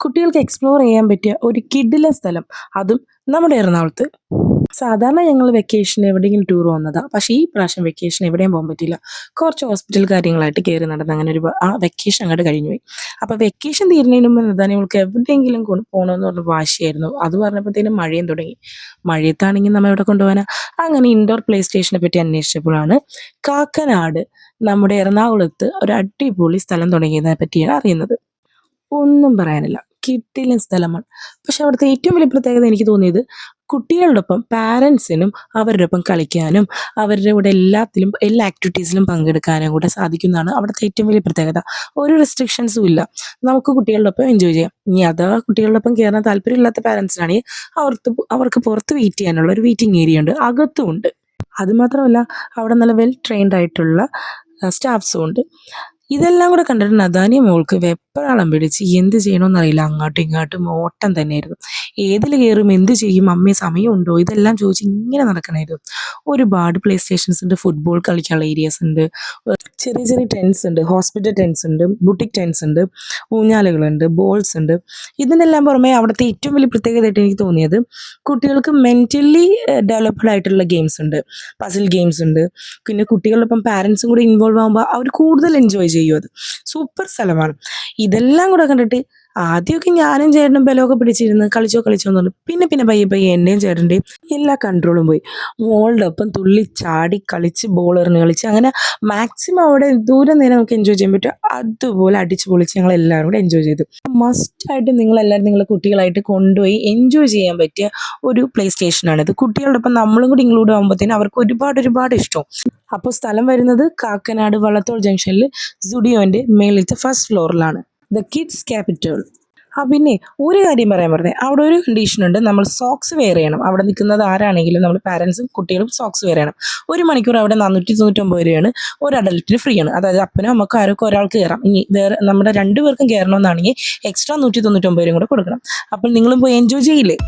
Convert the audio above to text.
കുട്ടികൾക്ക് എക്സ്പ്ലോർ ചെയ്യാൻ പറ്റിയ ഒരു കിഡിലെ സ്ഥലം, അതും നമ്മുടെ എറണാകുളത്ത്. സാധാരണ ഞങ്ങൾ വെക്കേഷൻ എവിടെയെങ്കിലും ടൂർ വന്നതാ, പക്ഷേ ഈ പ്രാവശ്യം വെക്കേഷൻ എവിടെയും പോകാൻ പറ്റില്ല. കുറച്ച് ഹോസ്പിറ്റൽ കാര്യങ്ങളായിട്ട് കയറി നടന്ന് അങ്ങനെ ആ വെക്കേഷൻ അങ്ങോട്ട് കഴിഞ്ഞു പോയി. അപ്പോൾ വെക്കേഷൻ തീരുന്നതിന് മുമ്പ് തന്നെ ഇവൾക്ക് എവിടെയെങ്കിലും പോകണമെന്ന് പറഞ്ഞ വാശിയായിരുന്നു. അത് പറഞ്ഞപ്പോഴത്തേനും മഴയും തുടങ്ങി. മഴയത്താണെങ്കിൽ നമ്മൾ എവിടെ കൊണ്ടുപോകാനാ? അങ്ങനെ ഇൻഡോർ പ്ലേ സ്റ്റേഷനെ പറ്റി അന്വേഷിച്ചപ്പോഴാണ് കാക്കനാട്, നമ്മുടെ എറണാകുളത്ത് ഒരു അടിപൊളി സ്ഥലം തുടങ്ങിയതിനെ പറ്റിയാണ് അറിയുന്നത്. ഒന്നും പറയാനില്ല, കിടിലൻ സ്ഥലമാണ്. പക്ഷെ അവിടുത്തെ ഏറ്റവും വലിയ പ്രത്യേകത എനിക്ക് തോന്നിയത്, കുട്ടികളോടൊപ്പം പാരൻസിനും അവരുടെ ഒപ്പം കളിക്കാനും അവരുടെ കൂടെ എല്ലാ ആക്ടിവിറ്റീസിലും പങ്കെടുക്കാനും കൂടെ സാധിക്കുന്നതാണ് അവിടുത്തെ ഏറ്റവും വലിയ പ്രത്യേകത. ഒരു റെസ്ട്രിക്ഷൻസും ഇല്ല, നമുക്ക് കുട്ടികളോടൊപ്പം എൻജോയ് ചെയ്യാം. ഇനി അഥവാ കുട്ടികളോടൊപ്പം കയറാൻ താല്പര്യമില്ലാത്ത പാരൻസിനാണെങ്കിൽ അവർക്ക് പുറത്ത് വെയിറ്റ് ചെയ്യാനുള്ള ഒരു വെയിറ്റിംഗ് ഏരിയ ഉണ്ട്, അകത്തും ഉണ്ട്. അതുമാത്രമല്ല, അവിടെ നല്ല വെൽ ട്രെയിൻഡ് ആയിട്ടുള്ള സ്റ്റാഫ്സും ഉണ്ട്. ഇതെല്ലാം കൂടെ കണ്ടിട്ട് നദാനിയ മോൾക്ക് വെപ്രാളം പിടിച്ച് എന്ത് ചെയ്യണമെന്നറിയില്ല. അങ്ങോട്ടും ഇങ്ങോട്ടും ഓട്ടം തന്നെയായിരുന്നു. ഏതിൽ കയറും, എന്ത് ചെയ്യും, അമ്മയെ സമയമുണ്ടോ, ഇതെല്ലാം ചോദിച്ച് ഇങ്ങനെ നടക്കണമായിരുന്നു. ഒരുപാട് പ്ലേ സ്റ്റേഷൻസ് ഉണ്ട്, ഫുട്ബോൾ കളിക്കാനുള്ള ഏരിയാസ് ഉണ്ട്, ചെറിയ ചെറിയ ടെൻസ് ഉണ്ട്, ഹോസ്പിറ്റൽ ടെൻസ് ഉണ്ട്, ബുട്ടിക് ടെൻസ് ഉണ്ട്, ഊഞ്ഞാലുകളുണ്ട്, ബോൾസ് ഉണ്ട്. ഇതിനെല്ലാം പുറമെ അവിടുത്തെ ഏറ്റവും വലിയ പ്രത്യേകതയായിട്ട് എനിക്ക് തോന്നിയത്, കുട്ടികൾക്ക് മെൻ്റലി ഡെവലപ്ഡ് ആയിട്ടുള്ള ഗെയിംസ് ഉണ്ട്, പസിൽ ഗെയിംസ് ഉണ്ട്. പിന്നെ കുട്ടികളോടൊപ്പം പാരൻസും കൂടി ഇൻവോൾവ് ആകുമ്പോൾ അവർ കൂടുതൽ എൻജോയ് ചെയ്യും. അത് സൂപ്പർ സ്ഥലമാണ്. ഇതെല്ലാം കൂടെ കണ്ടിട്ട് ആദ്യമൊക്കെ ഞാനും ചേട്ടനും ബലമൊക്കെ പിടിച്ചിരുന്ന് കളിച്ചോ എന്ന് പറഞ്ഞു. പിന്നെ പയ്യെ എൻ്റെയും ചേട്ടൻ്റെയും എല്ലാ കൺട്രോളും പോയി. മോളുടെ ഒപ്പം തുള്ളി ചാടി കളിച്ച് ബോൾ എറിഞ്ഞ് കളിച്ച് അങ്ങനെ മാക്സിമം അവിടെ ദൂരം നേരം നമുക്ക് എൻജോയ് ചെയ്യാൻ പറ്റും. അതുപോലെ അടിച്ച് പൊളിച്ച് ഞങ്ങൾ എല്ലാവരും കൂടെ എൻജോയ് ചെയ്തു. മസ്റ്റായിട്ട് നിങ്ങളെല്ലാവരും നിങ്ങളുടെ കുട്ടികളായിട്ട് കൊണ്ടുപോയി എൻജോയ് ചെയ്യാൻ പറ്റിയ ഒരു പ്ലേ സ്റ്റേഷനാണിത്. കുട്ടികളോടൊപ്പം നമ്മളും കൂടി ഇൻക്ലൂഡ് ആകുമ്പോഴത്തേനും അവർക്ക് ഒരുപാട് ഇഷ്ടം. അപ്പോൾ സ്ഥലം വരുന്നത് കാക്കനാട് വള്ളത്തോൾ ജംഗ്ഷനിൽ സുഡിയോൻ്റെ മേളിലത്തെ ഫസ്റ്റ് ഫ്ലോറിലാണ്, ദ കിഡ്സ് ക്യാപിറ്റൽ. പിന്നെ ഒരു കാര്യം പറയാൻ പറഞ്ഞത്, അവിടെ ഒരു കണ്ടീഷൻ ഉണ്ട്, നമ്മൾ സോക്സ് വെയർ ചെയ്യണം. അവിടെ നിൽക്കുന്നത് ആരാണെങ്കിലും നമ്മൾ പാരൻസും കുട്ടികളും സോക്സ് വെയർ ചെയ്യണം. 1 മണിക്കൂർ അവിടെ 499 രൂപയാണ്, ഒരു അഡൽറ്റിന് ഫ്രീ ആണ്. അതായത് അപ്പനും അമ്മക്കും ആരൊക്കെ ഒരാൾക്ക് കയറാം. ഇനി വേറെ നമ്മുടെ 2 പേർക്കും കയറണമെന്നാണെങ്കിൽ എക്സ്ട്രാ 199 രൂപയും കൂടെ കൊടുക്കണം. അപ്പോൾ നിങ്ങളും പോയി എൻജോയ് ചെയ്യില്ലേ?